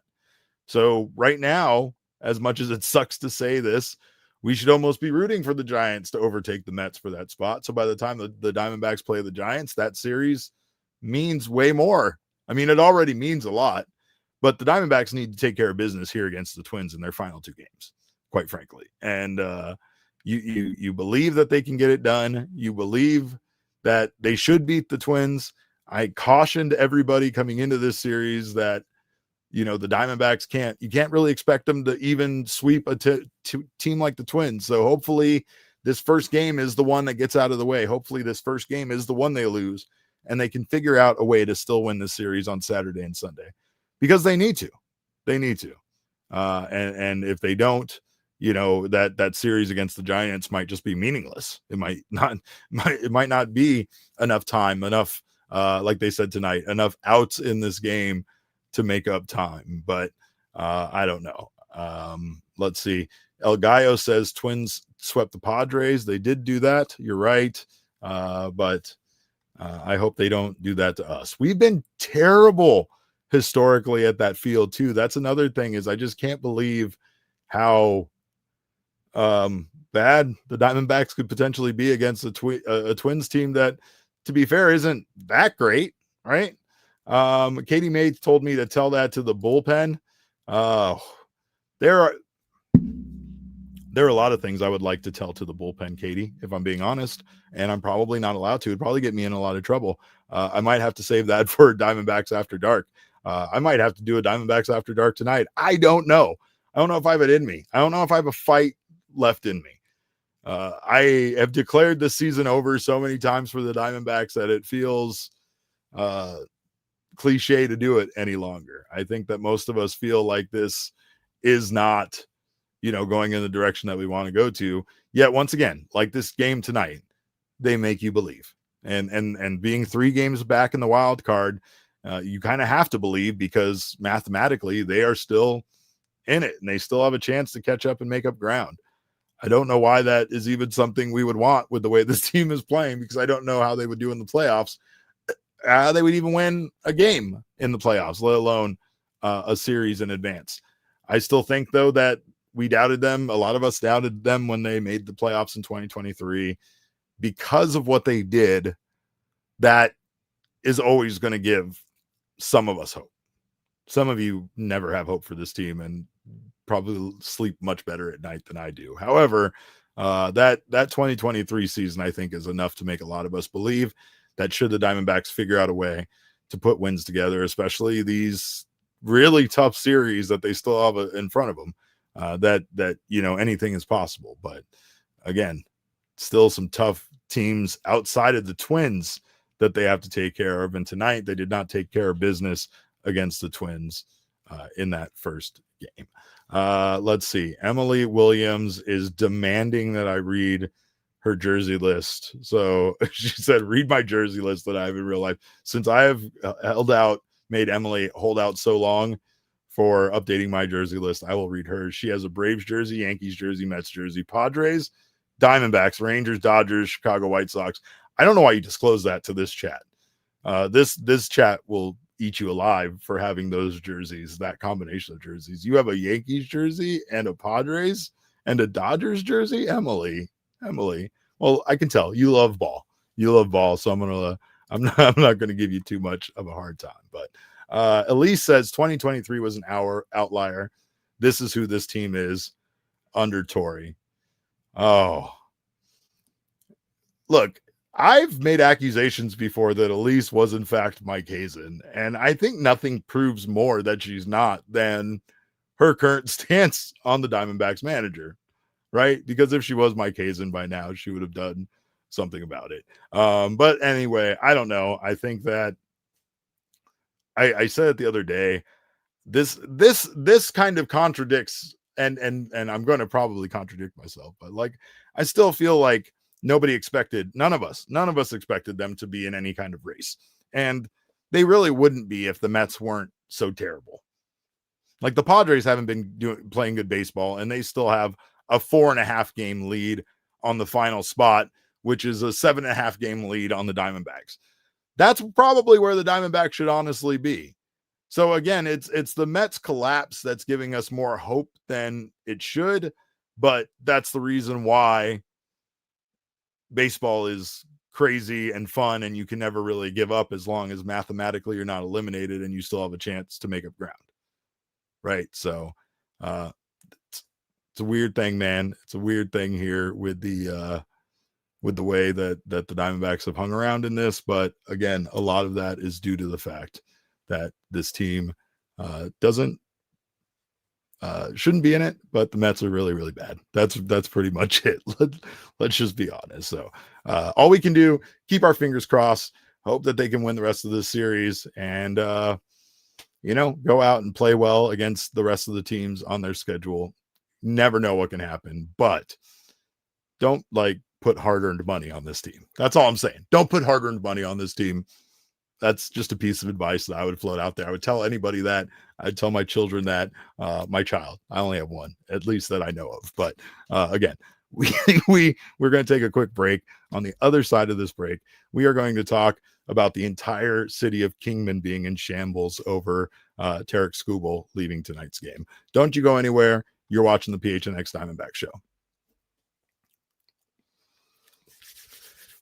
So right now, as much as it sucks to say this, we should almost be rooting for the Giants to overtake the Mets for that spot. So by the time the Diamondbacks play the Giants, that series means way more. I mean, it already means a lot, but the Diamondbacks need to take care of business here against the Twins in their final 2 games, quite frankly. And you believe that they can get it done. You believe that they should beat the Twins. I cautioned everybody coming into this series that, the Diamondbacks you can't really expect them to even sweep a team like the Twins. So hopefully this first game is the one that gets out of the way. Hopefully this first game is the one they lose, and they can figure out a way to still win this series on Saturday and Sunday, because they need to. And if they don't, that series against the Giants might just be meaningless. It might not be enough time, like they said tonight, enough outs in this game to make up time, but I don't know. Let's see. El Gallo says Twins swept the Padres. They did do that. You're right. But I hope they don't do that to us. We've been terrible historically at that field too. That's another thing, is I just can't believe how bad the Diamondbacks could potentially be against a Twins team that, to be fair, isn't that great, right? Katie May told me to tell that to the bullpen. There are a lot of things I would like to tell to the bullpen, Katie, if I'm being honest, and I'm probably not allowed to. It'd probably get me in a lot of trouble. I might have to save that for Diamondbacks After Dark. I might have to do a Diamondbacks After Dark tonight. I don't know. I don't know if I have it in me. I don't know if I have a fight left in me. I have declared this season over so many times for the Diamondbacks that it feels cliche to do it any longer. I think that most of us feel like this is not, going in the direction that we want to go to. Yet once again, like this game tonight, they make you believe. And being 3 games back in the wild card, you kind of have to believe, because mathematically they are still in it and they still have a chance to catch up and make up ground. I don't know why that is even something we would want with the way this team is playing, because I don't know how they would do in the playoffs. They would even win a game in the playoffs, let alone a series in advance. I still think, though, that we doubted them. A lot of us doubted them when they made the playoffs in 2023 because of what they did. That is always going to give some of us hope. Some of you never have hope for this team and probably sleep much better at night than I do. However, that 2023 season, I think, is enough to make a lot of us believe that should the Diamondbacks figure out a way to put wins together, especially these really tough series that they still have in front of them, that anything is possible. But again, still some tough teams outside of the Twins that they have to take care of. And tonight they did not take care of business against the Twins in that first game. Let's see. Emily Williams is demanding that I read her jersey list. So she said, read my jersey list that I have in real life. Since I have made Emily hold out so long for updating my jersey list, I will read hers. She has a Braves jersey, Yankees jersey, Mets jersey, Padres, Diamondbacks, Rangers, Dodgers, Chicago White Sox. I don't know why you disclose that to this chat. This chat will eat you alive for having those jerseys, that combination of jerseys. You have a Yankees jersey and a Padres and a Dodgers jersey, Emily. Well, I can tell you love ball. So I'm not gonna give you too much of a hard time. But Elise says 2023 was an outlier. This is who this team is under Torrey. Oh, look, I've made accusations before that Elise was in fact Mike Hazen, and I think nothing proves more that she's not than her current stance on the Diamondbacks manager, right? Because if she was Mike Hazen by now, she would have done something about it. But anyway, I don't know. I think that I said it the other day. This kind of contradicts, and I'm going to probably contradict myself, but like I still feel like none of us expected them to be in any kind of race. And they really wouldn't be if the Mets weren't so terrible. Like the Padres haven't been playing good baseball, and they still have a 4.5 game lead on the final spot, which is a 7.5 game lead on the Diamondbacks. That's probably where the Diamondbacks should honestly be. So again, it's the Mets collapse that's giving us more hope than it should, but that's the reason why baseball is crazy and fun, and you can never really give up as long as mathematically you're not eliminated and you still have a chance to make up ground. Right. So it's a weird thing, man. It's a weird thing here with the way that the Diamondbacks have hung around in this. But again, a lot of that is due to the fact that this team shouldn't be in it, but the Mets are really, really bad. That's pretty much it. Let's just be honest. So all we can do, keep our fingers crossed, hope that they can win the rest of this series, and go out and play well against the rest of the teams on their schedule. Never know what can happen, but don't put hard-earned money on this team. That's all I'm saying. Don't put hard-earned money on this team. That's just a piece of advice that I would float out there. I would tell anybody that. I'd tell my children that. My child, I only have one, at least that I know of. But again, we're going to take a quick break. On the other side of this break, we are going to talk about the entire city of Kingman being in shambles over Tarik Skubal leaving tonight's game. Don't you go anywhere. You're watching the PHNX Diamondbacks show.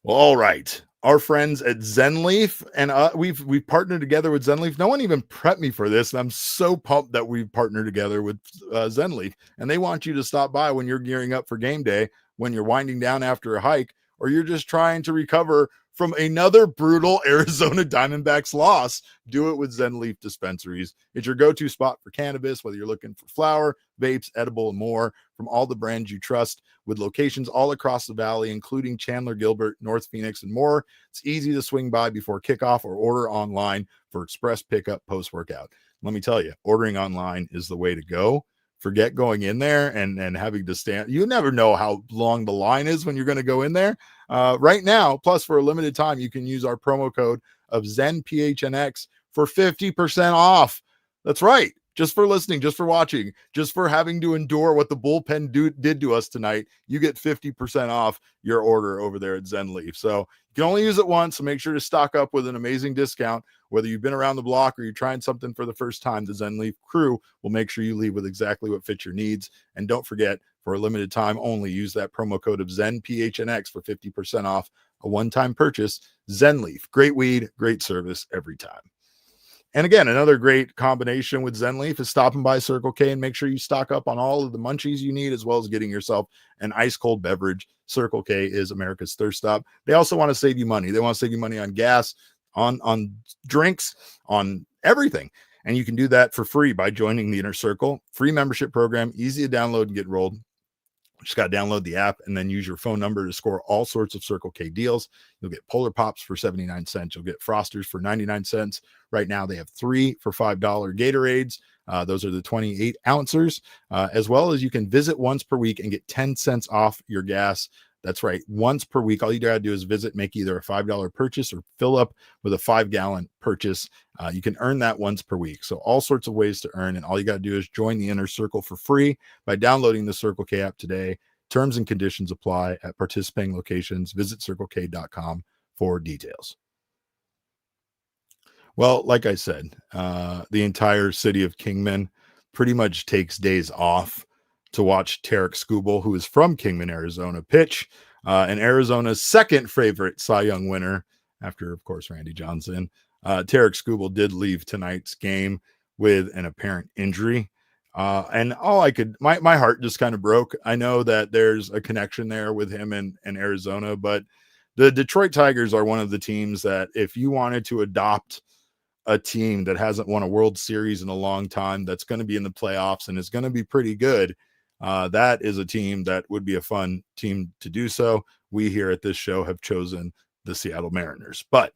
Well, all right. Our friends at ZenLeaf, and we've partnered together with ZenLeaf. No one even prepped me for this, and I'm so pumped that we've partnered together with ZenLeaf. And they want you to stop by when you're gearing up for game day, when you're winding down after a hike, or you're just trying to recover from another brutal Arizona Diamondbacks loss. Do it with ZenLeaf dispensaries. It's your go-to spot for cannabis, whether you're looking for flower, vapes, edible, and more from all the brands you trust, with locations all across the valley, including Chandler, Gilbert, North Phoenix, and more. It's easy to swing by before kickoff or order online for express pickup post-workout. Let me tell you, ordering online is the way to go. Forget going in there and having to stand. You never know how long the line is when you're going to go in there. Right now, plus for a limited time, you can use our promo code of ZenPHNX for 50% off. That's right. Just for listening, just for watching, just for having to endure what the bullpen did to us tonight, you get 50% off your order over there at ZenLeaf. So you can only use it once, so make sure to stock up with an amazing discount. Whether you've been around the block or you're trying something for the first time, the ZenLeaf crew will make sure you leave with exactly what fits your needs. And don't forget, for a limited time only, use that promo code of ZenPHNX for 50% off a one-time purchase. ZenLeaf, great weed, great service every time. And again, another great combination with ZenLeaf is stopping by Circle K and make sure you stock up on all of the munchies you need, as well as getting yourself an ice cold beverage. Circle K is America's thirst stop. They also want to save you money. They want to save you money on gas, on drinks, on everything. And you can do that for free by joining the Inner Circle free membership program, easy to download and get enrolled. Just got to download the app and then use your phone number to score all sorts of Circle K deals. You'll get Polar Pops for 79 cents. You'll get Frosters for 99 cents. Right now, they have 3 for $5 Gatorades. Those are the 28 ounces, as well as you can visit once per week and get 10 cents off your gas. That's right. Once per week, all you got to do is visit, make either a $5 purchase or fill up with a 5-gallon purchase. You can earn that once per week. So all sorts of ways to earn. And all you got to do is join the Inner Circle for free by downloading the Circle K app today. Terms and conditions apply at participating locations. Visit circlek.com for details. Well, like I said, the entire city of Kingman pretty much takes days off to watch Tarik Skubal, who is from Kingman, Arizona, pitch. And Arizona's second favorite Cy Young winner, after, of course, Randy Johnson. Tarik Skubal did leave tonight's game with an apparent injury. And all I could, my heart just kind of broke. I know that there's a connection there with him and Arizona, but the Detroit Tigers are one of the teams that if you wanted to adopt a team that hasn't won a World Series in a long time, that's going to be in the playoffs and is going to be pretty good, that is a team that would be a fun team to do so. We here at this show have chosen the Seattle Mariners, but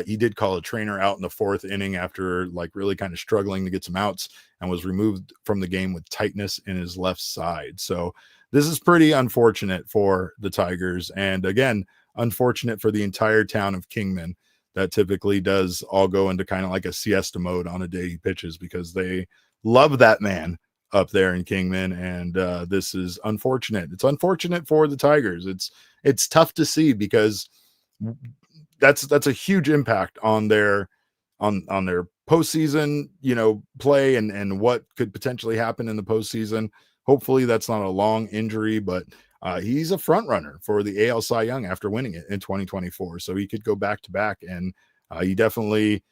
he did call a trainer out in the 4th inning after like really kind of struggling to get some outs and was removed from the game with tightness in his left side. So this is pretty unfortunate for the Tigers. And again, unfortunate for the entire town of Kingman that typically does all go into kind of like a siesta mode on a day he pitches, because they love that man up there in Kingman. And this is unfortunate. It's unfortunate for the Tigers. It's tough to see, because that's a huge impact on their postseason, play and what could potentially happen in the postseason. Hopefully that's not a long injury, but he's a front runner for the AL Cy Young after winning it in 2024. So he could go back to back, and he definitely,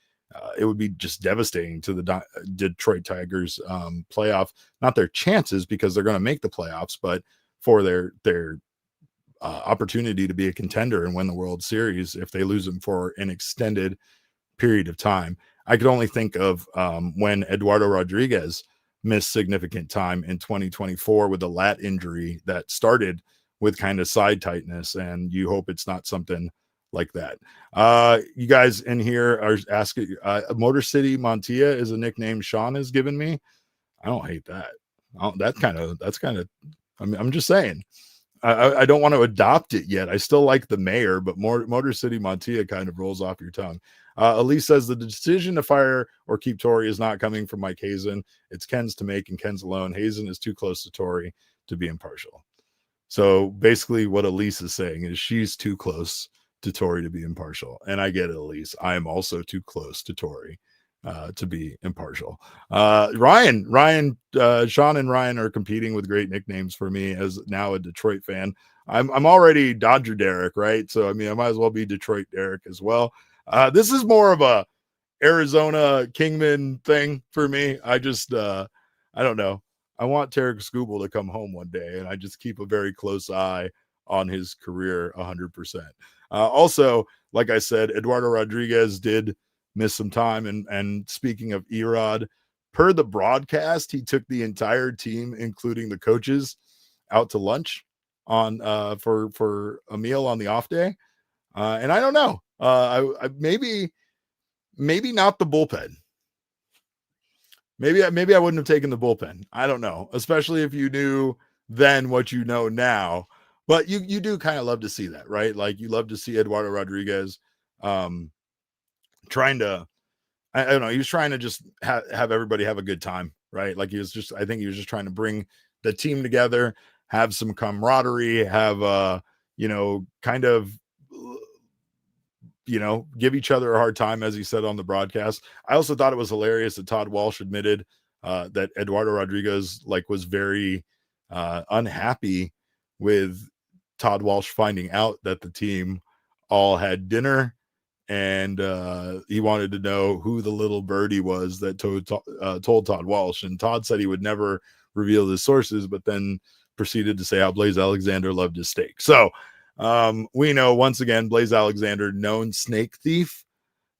it would be just devastating to the Detroit Tigers playoff, not their chances, because they're going to make the playoffs, but for their opportunity to be a contender and win the World Series if they lose him for an extended period of time. I could only think of when Eduardo Rodriguez missed significant time in 2024 with a lat injury that started with kind of side tightness, and you hope it's not something like that. You guys in here are asking, Motor City Montilla is a nickname Sean has given me. I don't hate that. I'm just saying. I don't want to adopt it yet. I still like the mayor, but Motor City Montilla kind of rolls off your tongue. Elise says the decision to fire or keep Tori is not coming from Mike Hazen. It's Ken's to make, and Ken's alone. Hazen is too close to Tori to be impartial. So basically what Elise is saying is she's too close to Tori to be impartial. And I get it, Elise. I am also too close to Tori to be impartial. Ryan, Sean and Ryan are competing with great nicknames for me as now a Detroit fan. I'm already Dodger Derek, right? So, I mean, I might as well be Detroit Derek as well. This is more of a Arizona Kingman thing for me. I just, I don't know. I want Tarik Skubal to come home one day, and I just keep a very close eye on his career 100%. Also, like I said, Eduardo Rodriguez did miss some time. And speaking of Erod, per the broadcast, he took the entire team, including the coaches, out to lunch on for a meal on the off day. And I don't know. I maybe not the bullpen. Maybe I wouldn't have taken the bullpen. I don't know, especially if you knew then what you know now. But you do kind of love to see that, right? Like you love to see Eduardo Rodriguez trying to, I don't know, he was trying to just have everybody have a good time, right? Like I think he was just trying to bring the team together, have some camaraderie, have kind of give each other a hard time, as he said on the broadcast. I also thought it was hilarious that Todd Walsh admitted that Eduardo Rodriguez was very unhappy with Todd Walsh finding out that the team all had dinner, and he wanted to know who the little birdie was that told Todd Walsh. And Todd said he would never reveal his sources, but then proceeded to say how Blaze Alexander loved his steak. So we know, once again, Blaze Alexander, known snake thief,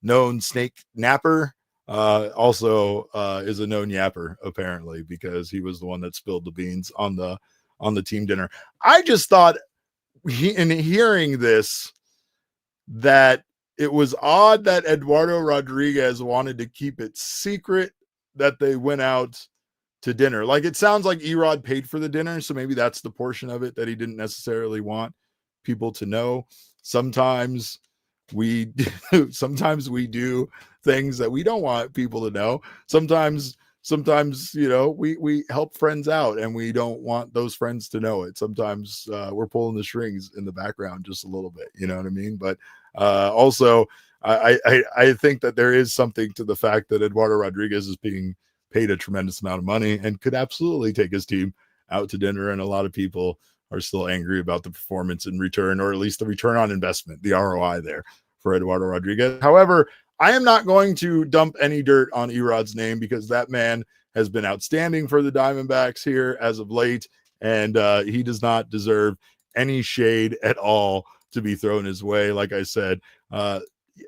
known snake napper, also is a known yapper, apparently, because he was the one that spilled the beans on the team dinner. I just thought, in hearing this, that it was odd that Eduardo Rodriguez wanted to keep it secret that they went out to dinner. Like, it sounds like Erod paid for the dinner, so maybe that's the portion of it that he didn't necessarily want people to know. Sometimes we do things that we don't want people to know. Sometimes we help friends out and we don't want those friends to know it. Sometimes we're pulling the strings in the background just a little bit, you know what I mean? But also I think that there is something to the fact that Eduardo Rodriguez is being paid a tremendous amount of money and could absolutely take his team out to dinner, and a lot of people are still angry about the performance in return, or at least the return on investment, the ROI there for Eduardo Rodriguez. However, I am not going to dump any dirt on Erod's name, because that man has been outstanding for the Diamondbacks here as of late, and he does not deserve any shade at all to be thrown his way. Like I said,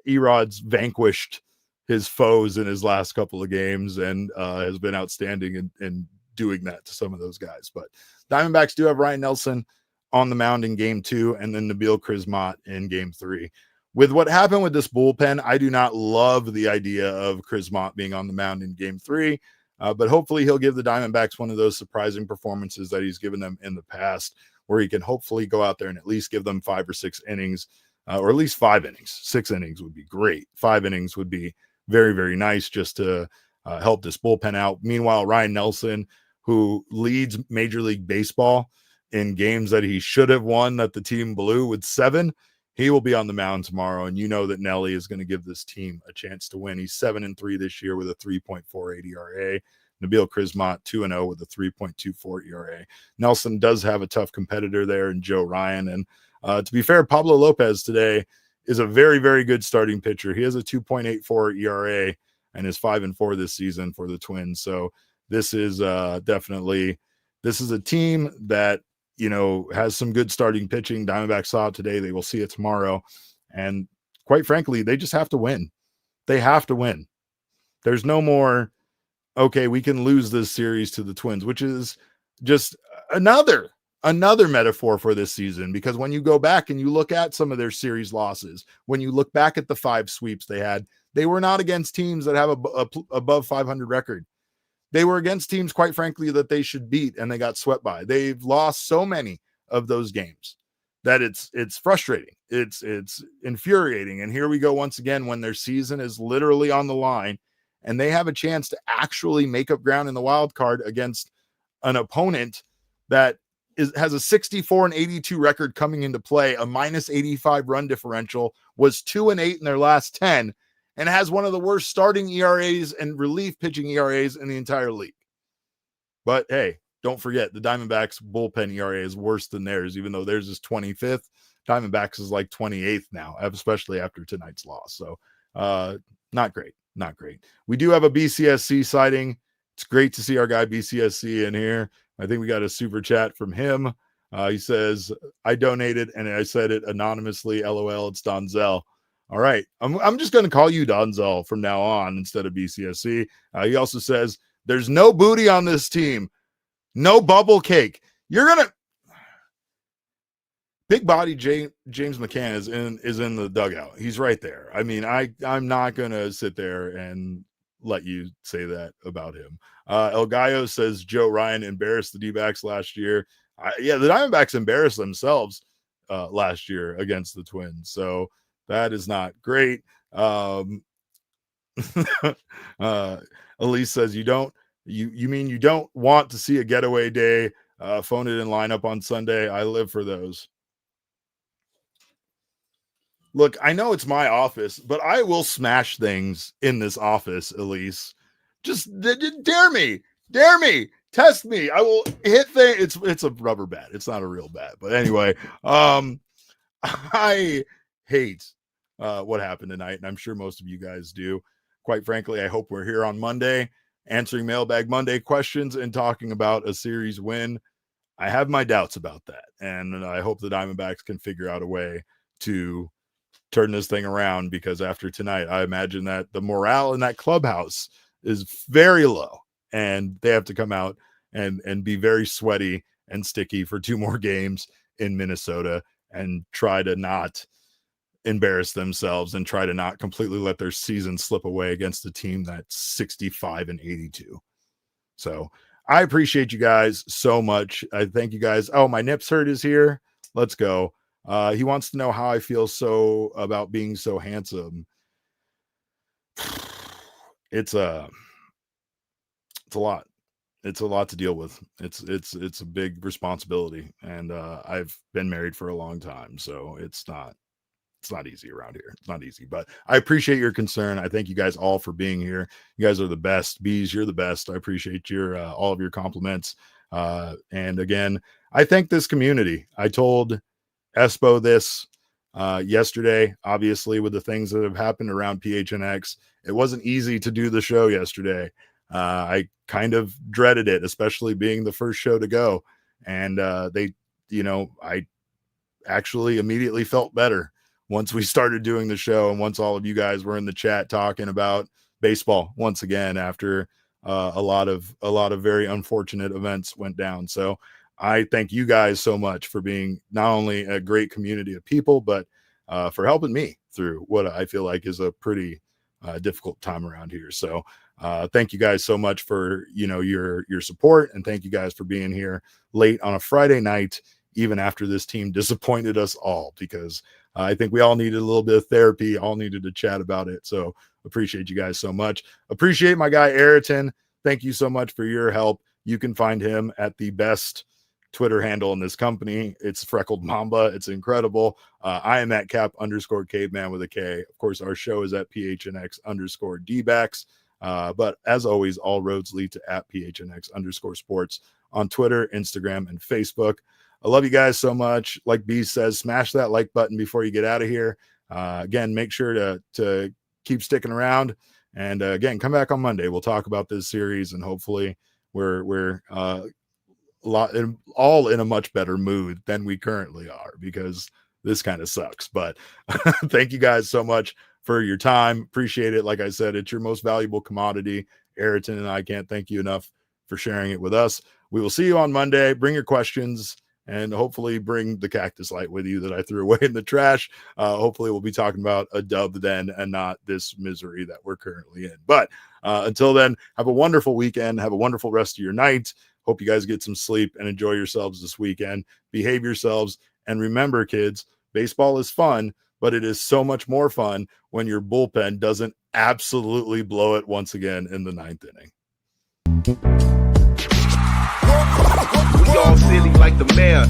Erod's vanquished his foes in his last couple of games and has been outstanding in doing that to some of those guys. But Diamondbacks do have Ryan Nelson on the mound in game 2, and then Nabil Crismot in game 3. With what happened with this bullpen, I do not love the idea of Crismot being on the mound in game 3, but hopefully he'll give the Diamondbacks one of those surprising performances that he's given them in the past, where he can hopefully go out there and at least give them 5 or 6 innings, or at least 5 innings. 6 innings would be great. 5 innings would be very, very nice, just to help this bullpen out. Meanwhile, Ryan Nelson, who leads Major League Baseball in games that he should have won that the team blew with 7, he will be on the mound tomorrow, and you know that Nelly is going to give this team a chance to win. He's 7-3 this year with a 3.48 ERA. Nabil Crismot 2-0 with a 3.24 ERA. Nelson does have a tough competitor there in Joe Ryan, and to be fair, Pablo Lopez today is a very, very good starting pitcher. He has a 2.84 ERA and is 5-4 this season for the Twins. So this is definitely a team that has some good starting pitching. Diamondbacks saw it today. They will see it tomorrow. And quite frankly, they just have to win. They have to win. There's no more, okay, we can lose this series to the Twins, which is just another metaphor for this season. Because when you go back and you look at some of their series losses, when you look back at the 5 sweeps they had, they were not against teams that have a above 500 record. They were against teams, quite frankly, that they should beat, and they got swept by. They've lost so many of those games. that it's frustrating. It's infuriating. And here we go once again when their season is literally on the line and they have a chance to actually make up ground in the wild card against an opponent that has a 64-82 record coming into play, a minus 85 run differential, was 2-8 in their last 10, and has one of the worst starting ERAs and relief pitching ERAs in the entire league. But hey, don't forget, the Diamondbacks bullpen ERA is worse than theirs, even though theirs is 25th. Diamondbacks is like 28th now, especially after tonight's loss. So not great. Not great. We do have a BCSC sighting. It's great to see our guy BCSC in here. I think we got a super chat from him. He says, I donated and I said it anonymously. LOL, it's Donzel. All right. I'm just going to call you Donzel from now on instead of BCSC. He also says, there's no booty on this team. No bubble cake. You're going to... Big body James McCann is in the dugout. He's right there. I mean, I'm not going to sit there and let you say that about him. El Gallo says Joe Ryan embarrassed the D-backs last year. The Diamondbacks embarrassed themselves last year against the Twins. So that is not great. Elise says you mean you don't want to see a getaway day, phone it in lineup on Sunday. I live for those. Look, I know it's my office, but I will smash things in this office, Elise. Just dare me, test me. I will hit things. It's a rubber bat. It's not a real bat. But anyway, I hate what happened tonight, and I'm sure most of you guys do. Quite frankly, I hope we're here on Monday answering Mailbag Monday questions and talking about a series win. I have my doubts about that, and I hope the Diamondbacks can figure out a way to turn this thing around, because after tonight, I imagine that the morale in that clubhouse is very low, and they have to come out and be very sweaty and sticky for 2 more games in Minnesota and try to not embarrass themselves and try to not completely let their season slip away against a team that's 65-82. So I appreciate you guys so much. I thank you guys. Oh, my nips hurt is here. Let's go. He wants to know how I feel about being so handsome. It's a lot. It's a lot to deal with. It's a big responsibility, and I've been married for a long time, so it's not easy around here. It's not easy, but I appreciate your concern. I thank you guys all for being here. You guys are the best. Bees, you're the best. I appreciate your all of your compliments. And again, I thank this community. I told Espo this yesterday, obviously, with the things that have happened around PHNX. It wasn't easy to do the show yesterday. I kind of dreaded it, especially being the first show to go. And I actually immediately felt better once we started doing the show and once all of you guys were in the chat talking about baseball once again after a lot of very unfortunate events went down. So I thank you guys so much for being not only a great community of people, but for helping me through what I feel like is a pretty difficult time around here. So thank you guys so much for, your support, and thank you guys for being here late on a Friday night, even after this team disappointed us all, because I think we all needed a little bit of therapy, all needed to chat about it. So appreciate you guys so much. Appreciate my guy, Aryton. Thank you so much for your help. You can find him at the best Twitter handle in this company. It's Freckled Mamba. It's incredible. I am at Cap_Caveman with a K. Of course, our show is at PHNX_DBacks. But as always, all roads lead to at PHNX_sports on Twitter, Instagram, and Facebook. I love you guys so much. Like B says, smash that like button before you get out of here. Again, make sure to keep sticking around. And again, come back on Monday. We'll talk about this series, and hopefully we're all in a much better mood than we currently are, because this kind of sucks. But thank you guys so much for your time. Appreciate it. Like I said, it's your most valuable commodity. Aryton and I can't thank you enough for sharing it with us. We will see you on Monday. Bring your questions, and hopefully bring the cactus light with you that I threw away in the trash. Hopefully we'll be talking about a dub then, and not this misery that we're currently in. But until then, have a wonderful weekend. Have a wonderful rest of your night. Hope you guys get some sleep and enjoy yourselves this weekend. Behave yourselves, And remember, kids, baseball is fun, but it is so much more fun when your bullpen doesn't absolutely blow it once again in the 9th inning. We all silly like the mayor.